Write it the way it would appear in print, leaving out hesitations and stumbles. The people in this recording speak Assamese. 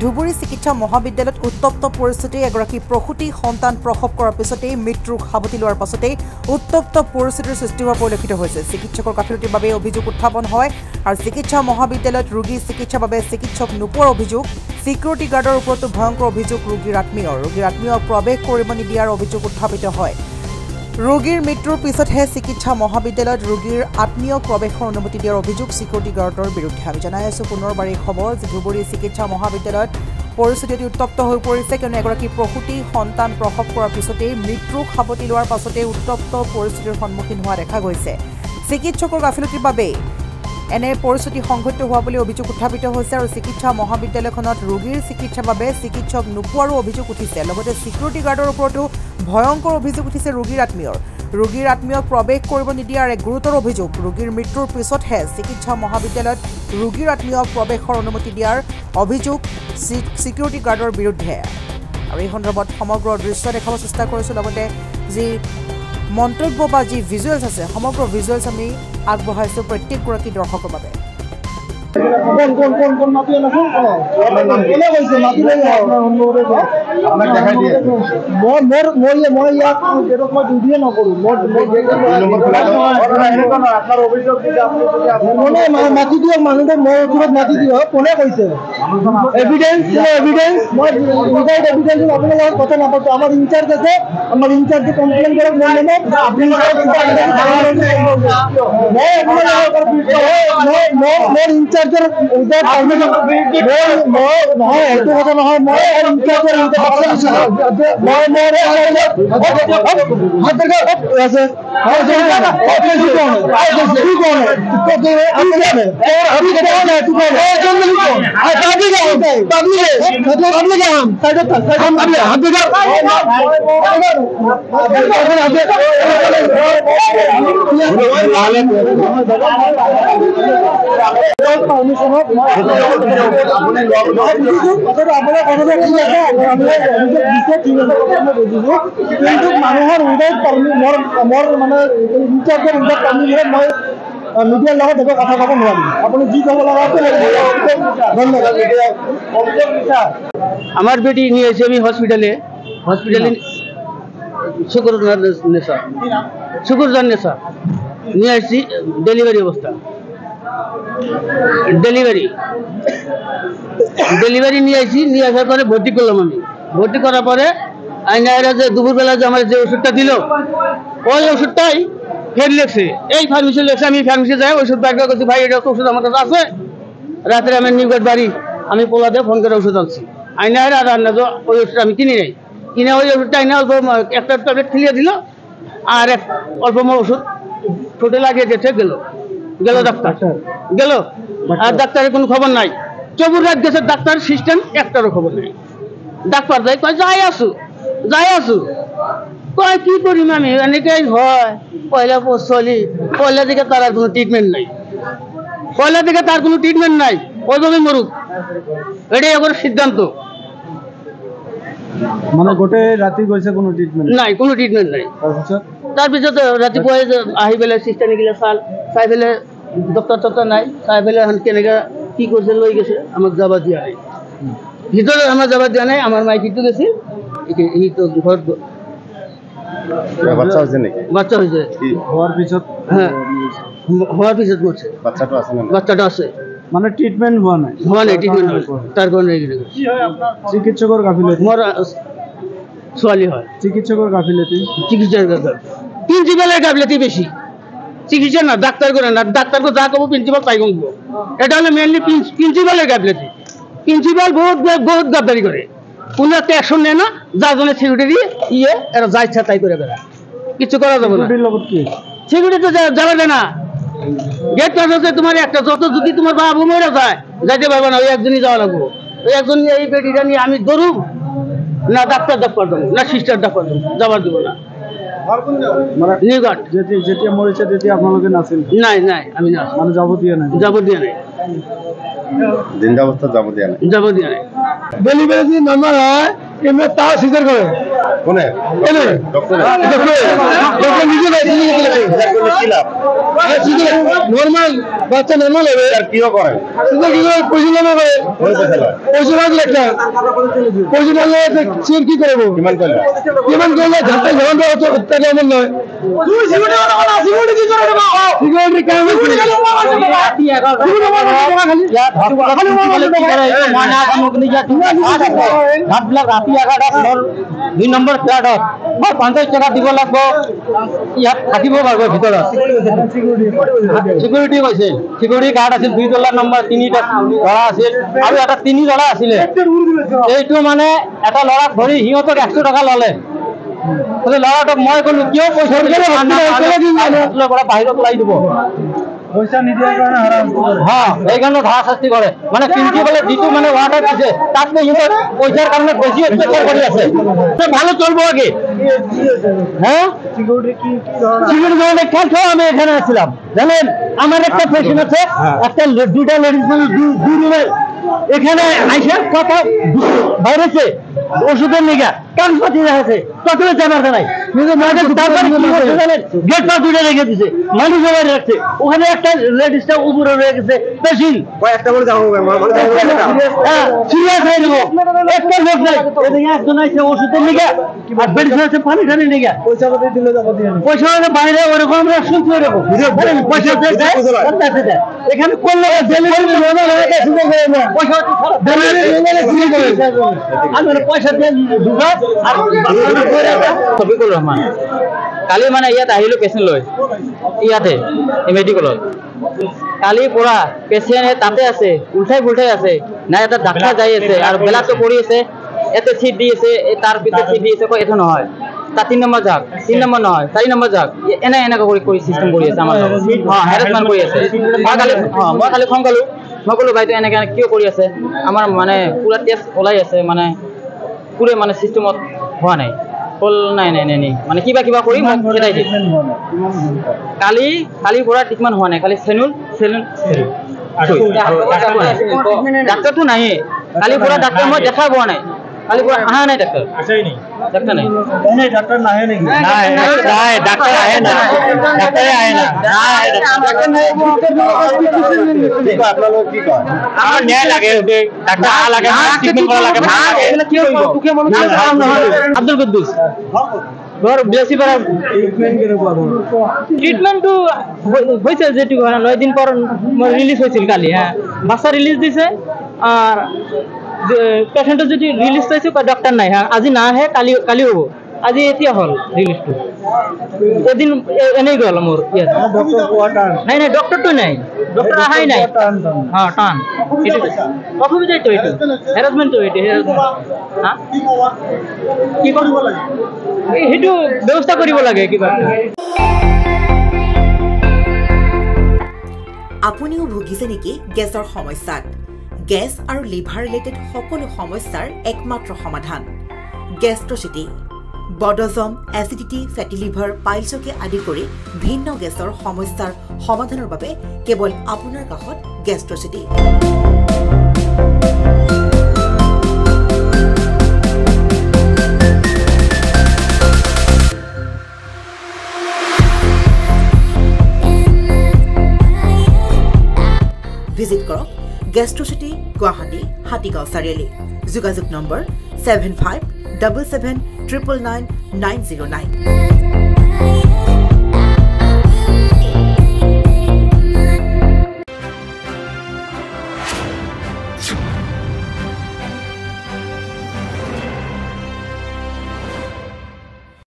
ধুবুৰী চিকিৎসা মহাবিদ্যালয়ত উত্তপ্ত পৰিস্থিতি এগৰাকী প্ৰসূতি সন্তান প্ৰসৱ কৰাৰ পিছতেই মৃত্যুক সাৱটি লোৱাৰ পাছতেই উত্তপ্ত পৰিস্থিতিৰ সৃষ্টি হোৱা পৰিলক্ষিত হৈছে। চিকিৎসকৰ গাফিলতিৰ বাবে অভিযোগ উত্থাপন হয় আৰু চিকিৎসা মহাবিদ্যালয়ত ৰোগী চিকিৎসাৰ বাবে চিকিৎসক নোপোৱাৰ অভিযোগ, সিকিউৰিটি গাৰ্ডৰ ওপৰতো ভয়ংকৰ অভিযোগ ৰোগীৰ আত্মীয় প্ৰৱেশ কৰিব নিদিয়াৰ অভিযোগ উত্থাপিত হয়। ৰোগীৰ মৃত্যুৰ পিছতহে চিকিৎসা মহাবিদ্যালয়ত ৰোগীৰ আত্মীয়ক প্ৰৱেশৰ অনুমতি দিয়াৰ অভিযোগ সিকিউৰিটি গাৰ্ডৰ বিৰুদ্ধে। আমি জনাই আছোঁ পুনৰবাৰ এই খবৰ যে ধুবুৰী চিকিৎসা মহাবিদ্যালয়ত পৰিস্থিতি উত্তপ্ত হৈ পৰিছে, কিয়নো এগৰাকী প্ৰসূতি সন্তান প্ৰসৱ কৰাৰ পিছতেই মৃত্যুক সাৱটি লোৱাৰ পাছতেই উত্তপ্ত পৰিস্থিতিৰ সন্মুখীন হোৱা দেখা গৈছে। চিকিৎসকৰ গাফিলতিৰ বাবেই এনে পৰিস্থিতি সংঘটিত হোৱা বুলি অভিযোগ উত্থাপিত হৈছে আৰু চিকিৎসা মহাবিদ্যালয়খনত ৰোগীৰ চিকিৎসাৰ বাবে চিকিৎসক নোপোৱাৰো অভিযোগ উঠিছে। লগতে সিকিউৰিটি গাৰ্ডৰ ওপৰতো ভয়ংকৰ অভিযোগ উঠিছে ৰোগীৰ আত্মীয়ক প্ৰৱেশ কৰিব নিদিয়াৰ এক গুৰুতৰ অভিযোগ। ৰোগীৰ মৃত্যুৰ পিছতহে চিকিৎসা মহাবিদ্যালয়ত ৰোগীৰ আত্মীয়ক প্ৰৱেশৰ অনুমতি দিয়াৰ অভিযোগ সিকিউৰিটি গাৰ্ডৰ বিৰুদ্ধে। আৰু এই সন্দৰ্ভত সমগ্ৰ দৃশ্য দেখাব চেষ্টা কৰিছোঁ, লগতে যি মন্তব্য বা যি ভিজুৱেলছ আছে সমগ্ৰ ভিজুৱেলছ আমি আগবঢ়াইছোঁ প্ৰত্যেকগৰাকী দৰ্শকৰ বাবে। মাতি দিয়ক মানুহক, মই ওপৰত মাতি দিয়ক। কোনে কৈছে এভিডেন্স? মই উইদাউট এভিডেন্স আপোনাৰ লগত কথা নাপাতো। আমাৰ ইনচাৰ্জ আছে, আমাৰ ইনচাৰ্জে কমপ্লেইন কৰক মোৰ নামত। মোৰ ইনচাৰ্জৰ উইদাউট পাৰমিশন নহয়, এইটো কথা নহয়। মই ইনচাৰ্জৰ কিন্তু মানুহৰ উইদাউট মোৰ মানে ইনচাৰ্জৰ উইদাউট পাৰমিশন মই মিডিয়াৰ লগত একো কথা ক'ব নোৱাৰিম। আপুনি যি ক'ব লগা ধন্যবাদ। আমার বেটি নিয়ে এসে আমি হসপিটালে শুকুরজান নেশা নিয়ে আসছি। ডেলিভারি অবস্থা ডেলিভারি নিয়ে আসি। নিয়ে আসার পরে ভর্তি করলাম। আমি ভর্তি করার পরে আইনারা যে দুপুরবেলা যে আমার যে ওষুধটা দিল, ওই ওষুধটাই ফের লেগছে, এই ফার্মেসি লেগছে। আমি ফার্মেসি যাই ওষুধ ব্যাগটা করছি, ভাই এটা ওষুধ আমার কাছে আছে। রাত্রে আমার নিউগেট বাড়ি আমি পোলা দিয়ে ফোন করে ওষুধ আনছি। আইনার আর আন্না ওই ওষুধ আমি কিনি নাই। কিনে ওই ওষুধটা আইনা অল্প একটা ট্যাবলেট খেলিয়ে দিল, আর এক অল্প ওষুধ ঠোঁটে লাগিয়ে দিয়েছে। গেল ডাক্তার গেল, আর ডাক্তারের কোনো খবর নাই। চবুর রাত গেছে, ডাক্তার সিস্টেম একটারও খবর নেই। ডাক্তার যাই কয় যাই আসু কয় কি করিম আমি, এনেকেই হয়। পয়লা দিকে তার আর কোনো ট্রিটমেন্ট নাই, ওইভাবে মরুক, এটাই এখন সিদ্ধান্ত। মানে গোটে রাতি গৈছে কোনো ট্রিটমেন্ট নাই। তাৰপিছত ৰাতিপুৱাই আহি পেলাই চিষ্টাৰ নিগিলে চাই পেলাই ডক্টৰ নাই, চাই পেলাই কেনেকৈ কি কৰিছে লৈ গৈছে, আমাক যাব দিয়া নাই। ভিতৰত আমাৰ যাব দিয়া নাই। আমাৰ মাইকীটো গৈছিল, ঘৰত বাচ্চা হৈছে। হওয়াৰ পিছত মৰছে। বাচ্চাটা আছে, মানে ট্ৰিটমেন্ট হওয়া নাই। ট্ৰিটমেন্ট তাৰ কাৰণে চিকিৎসকৰ গাফিলতি। মোৰ ছোৱালী হয়। চিকিৎসকৰ গাফিলতি, প্রিন্সিপালের গাফিলতি বেশি। চিকিৎসা না, ডাক্তার করে না। ডাক্তারকে যা কব প্রিন্সিপাল তাই কব। এটা হলো মেনলি প্রিন্সিপালের গাফিলতি। প্রিন্সিপাল বহুত গাদ্দারি করে, কোনো একটা অ্যাকশন নেয় না। যার জন্য সিকিউরিটি এরা যা ইচ্ছা তাই করে বেড়া, কিছু করা যাবে না। সিকিউরিটি যাবে না। গেট পাস আছে তোমার একটা, যত যদি তোমার বাবা মরে যায় যাইতে পারবে না। ওই একজনই যাওয়া লাগবো। ওই একজন এই বেটিটা নিয়ে আমি দৌড়ুম না, ডাক্তার ডাক্তার দেবো না, সিস্টার ডাক্তার দেবো, যাবার দেবো না। নিউঘাট যেতিয়া মৰিছে তেতিয়া আপোনালোকে নাছিল? নাই, আমি না, মানে যাব দিয়া নাই। জিন্দা অবস্থা যাব দিয়া নাই। ডেলিভারি যদি নর্মাল হয় এমনি তা সিজার করে কোনে এনে ডক্টর ডক্টর নিজে নর্মাল বাচ্চা নর্মাল হবে আর কিও করে সিজার কি করে পয়সা নেবে করে কোন পয়সা লয় পয়সা লাগলে একটা পয়সা লাগলে সিজার কি করবো কিমান করলে কিমান করলে ঝাঁটা ঝাঁটা দেওয়া তো তাহলে এমন নয় তুই সিকিউরিটি কি করে দেবো সিকিউরিটি কেন রাতি 2 নম্বৰ ফ্ল্যাটত 50 টাকা দিব লাগব ইয়াত থাকিব পাৰব ভিতৰত সিকিউৰিটি কৈছে সিকিউৰিটি গাৰ্ড আছিল 2 তলাৰ নম্বৰ 3টা লৰা আছিল আৰু এটা 3 লৰা আছিল এইটো মানে এটা লৰাক ধৰি হিহঁতক 100 টাকা ললে লৰাটোক মই কলো কিয় পইচা দিলে পৰা বাহিৰত ওলাই দিব পইচা নিদিয়াৰ কাৰণে এইকাৰণে ধাৰাশাস্তি কৰে মানে প্ৰিন্সিপালে যিটো মানে অৰ্ডাৰ দিছে তাতকৈ সিহঁতৰ পইচাৰ কাৰণে বেছি অত্যাচাৰ কৰি আছে ভালো চলব আগে হ্যাঁ সিকিউরিটি খেল আমি এখানে আসছিলাম জানেন আমার একটা পেশেন্ট আছে একটা 2টা লেডিস দুই রুমের এখানে আইসা কথা বাইরেছে ওষুধের নিগা কাগজপাতি আছে তখন জানার নাই তারপরে কি হচ্ছে জানেন গেট পা দুটো রেখে দিছে মানুষ বাইরে রাখছে ওখানে একটা লেডিসটা উপরে রয়ে গেছে পেশেন্ট একটা বলে যাবো সিরিয়াস হয়ে যাবো একটা লোক নাই এদিকে একজন আছে ওষুধের নিগা আর মেডিসিন আছে পানি টানি নিগা পয়সা দিলে যাবো পয়সা বাইরে ওরকম আমরা শুনছি ওরকম পয়সা এখানে করলে পয়সা শফিকুল রহমান কালি মানে ইয়াত আহিলো পেচেণ্ট লৈ ইয়াতে মেডিকেলত কালি পৰা পেচেণ্ট তাতে আছে উল্টাই পুল্টাই আছে না এটা ডাক্তাৰ যাই আছে আৰু বেলাটো পৰি আছে এতে সিট দি আছে তাৰ পিছত সিট দি আছে কয় এইটো নহয় তা 3 নম্বৰ যাক 3 নম্বৰ নহয় 4 নম্বৰ যাক এনে কৰি সিস্টেম কৰি আছে আমাৰ হেৰাসমেন্ট কৰি আছে মই কালি ফোন কৰিলো মই ক'লো ভাইটো এনেকৈ কিয় কৰি আছে আমাৰ মানে পুৰা টেষ্ট ওলাই আছে মানে পুৰে মানে সিস্টেমত হোৱা নাই কল নাই মানে কিবা কৰি মোক খেদাই দিয়ে কালি পৰা ট্ৰিটমেণ্ট হোৱা নাই খালি চেলুন ডাক্তাৰটো নাই কালি পৰা ডাক্তাৰ মই দেখা পোৱা নাই কালি পৰা আহা নাই ডাক্তাৰ ডাক্তাৰ নাই ডাক্তাৰ নাহে নেকি নাই ডাক্তাৰ আহে না ডাক্তাৰে আহে না আপোনালোক কি কয় আমাৰ ন্যায় লাগে ডাক্তাৰ আহা লাগে ট্ৰিটমেণ্ট কৰা লাগে কি কৰিব আব্দুল কুদ্দুস ঘর বিএসসি পারা ট্রিটমেন্টটো হয়েছে যেটুকু 9 দিন পর রিলিজ হয়েছিল কালি হ্যাঁ বাচ্চা রিলিজ দিছে আর পেশেন্টের যদি রিলিজ পাইছে ডক্টর নাই হ্যাঁ আজি না আহে কালি হব আজি এতিয়া হল রিলিজটো এদিন এনেই গেল মোর নাই ডক্টরটো নাই ডক্টর আহাই নাই হ্যাঁ টান অসুবিধাই তো এইটো হেরাসমেন্ট তো এইটো হ্যাঁ কি কৰিব লাগে সেইটো ব্যৱস্থা কৰিব লাগে কিবা আপুনিও ভুগিছে নেকি গেছৰ সমস্যাত গেছ আৰু লিভাৰ ৰিলেটেড সকলো সমস্যাৰ একমাত্ৰ সমাধান গেষ্ট্ৰচিটি বডজম এচিডিটি ফেটি লিভাৰ পাইলছকে আদি কৰি ভিন্ন গেছৰ সমস্যাৰ সমাধানৰ বাবে কেৱল আপোনাৰ কাষত গেষ্ট্ৰচিটি ভিজিট কৰক গেষ্ট্ৰচিটি গুৱাহাটী হাতীগাঁও চাৰিআলি যোগাযোগ নম্বৰ 7577999909